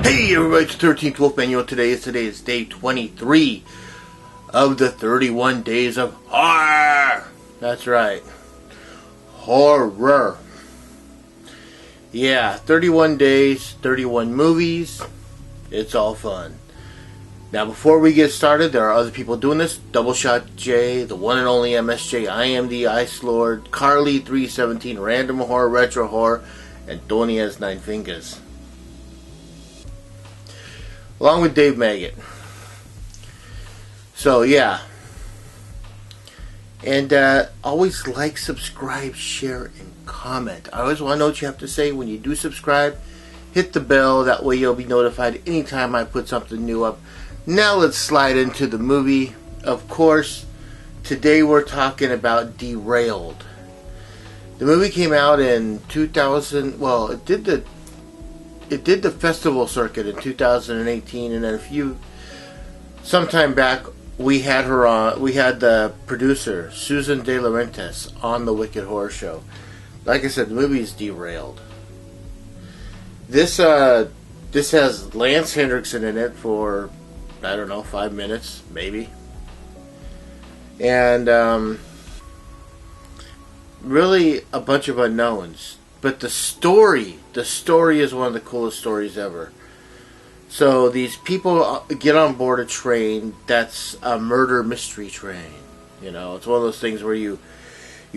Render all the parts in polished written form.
Hey everybody, it's 13th Wolf Manual. Today is day 23 of the 31 days of horror. That's right. Horror. Yeah, 31 days, 31 movies. It's all fun. Now before we get started, there are other people doing this. Double Shot J, the one and only MSJ, I am the Ice Lord, Carly 317, Random Horror, Retro Horror, and Tony has 9 fingers. Along with Dave Maggot. So, yeah. And always like, subscribe, share, and comment. I always want to know what you have to say when you do subscribe. Hit the bell. That way you'll be notified anytime I put something new up. Now let's slide into the movie. Of course, today we're talking about Derailed. The movie came out in 2000. Well, it did the festival circuit in 2018, and then sometime back we had her on. We had the producer Susan De Laurentiis on the Wicked Horror Show. Like I said, the movie is Derailed. This has Lance Henriksen in it for, I don't know, 5 minutes maybe, and really a bunch of unknowns. But the story is one of the coolest stories ever. So these people get on board a train that's a murder mystery train. You know, it's one of those things where you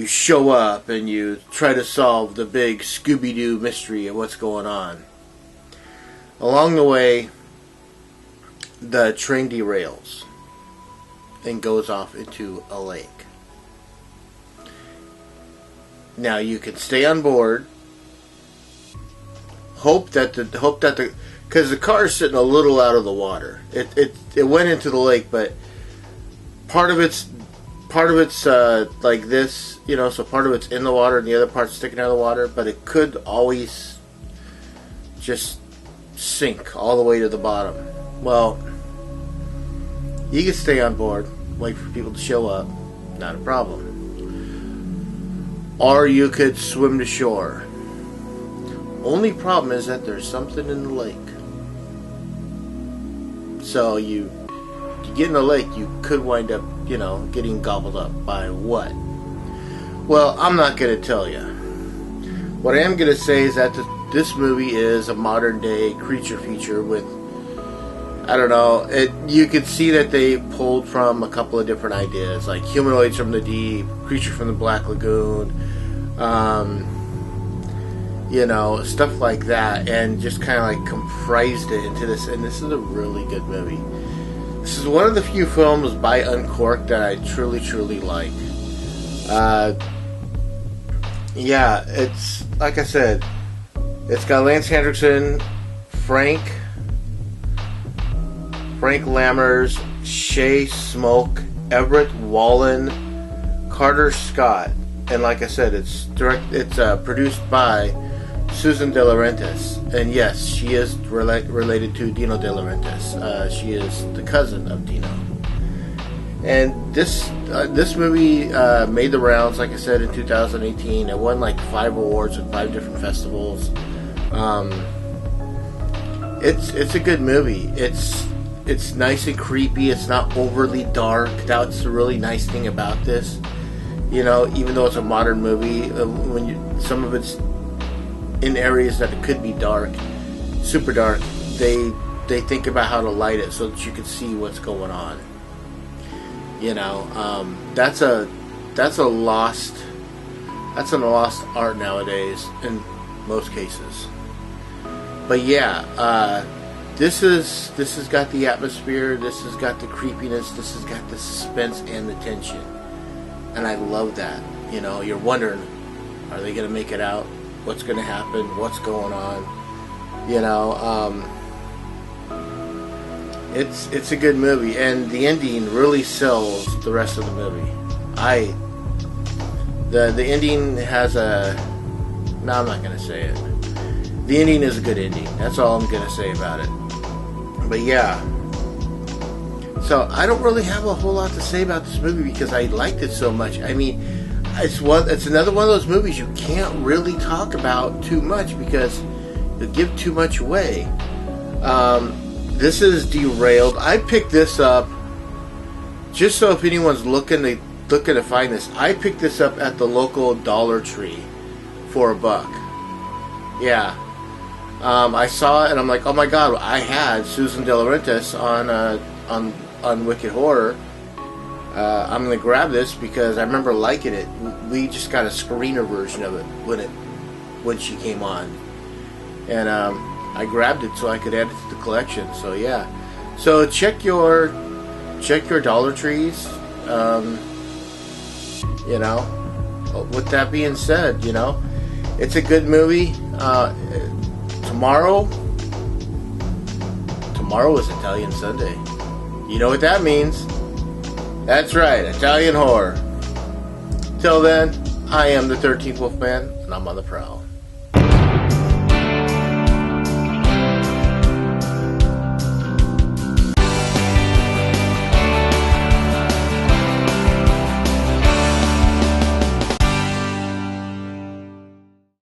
show up and you try to solve the big Scooby-Doo mystery of what's going on. Along the way, the train derails and goes off into a lake. Now you can stay on board. Hope that because the car is sitting a little out of the water. It went into the lake, but part of it's like this, you know. So part of it's in the water and the other part's sticking out of the water. But it could always just sink all the way to the bottom. Well, you can stay on board, wait for people to show up, not a problem. Or you could swim to shore. Only problem is that there's something in the lake. So you get in the lake, you could wind up, you know, getting gobbled up by what? Well, I'm not going to tell you. What I am going to say is that this movie is a modern day creature feature with, I don't know, you could see that they pulled from a couple of different ideas, like humanoids from the deep, creature from the Black Lagoon, you know, stuff like that, and just kind of like comprised it into this. And this is a really good movie. This is one of the few films by Uncorked that I truly like. Yeah, it's like I said, it's got Lance Henriksen, Frank Lammers, Shay Smoke, Everett Wallen, Carter Scott, and like I said, it's produced by Susan De Laurentiis, and yes, she is related to Dino De Laurentiis. She is the cousin of Dino. And this movie made the rounds, like I said, in 2018. It won like 5 awards at 5 different festivals. It's a good movie. It's nice and creepy. It's not overly dark. That's the really nice thing about this. You know, even though it's a modern movie, some of it's in areas that it could be dark, super dark, they think about how to light it so that you can see what's going on. You know, that's an lost art nowadays in most cases. But yeah, this has got the atmosphere, this has got the creepiness, this has got the suspense and the tension, and I love that. You know, you're wondering, are they going to make it out? What's going to happen? What's going on? You know, it's a good movie, and the ending really sells the rest of the movie. The ending has a... No, I'm not going to say it. The ending is a good ending. That's all I'm going to say about it. But yeah. So I don't really have a whole lot to say about this movie because I liked it so much. I mean, it's another one of those movies you can't really talk about too much because you'll give too much away. This is Derailed. I picked this up just so if anyone's looking to find this. I picked this up at the local Dollar Tree for $1. Yeah. I saw it and I'm like, oh my god! I had Susan De Laurentiis on Wicked Horror. I'm gonna grab this because I remember liking it. We just got a screener version of it when she came on, and I grabbed it so I could add it to the collection. So yeah, so check your Dollar Trees. You know, with that being said, you know, it's a good movie. Tomorrow is Italian Sunday. You know what that means? That's right, Italian horror. Till then, I am the 13th Wolfman, and I'm on the prowl.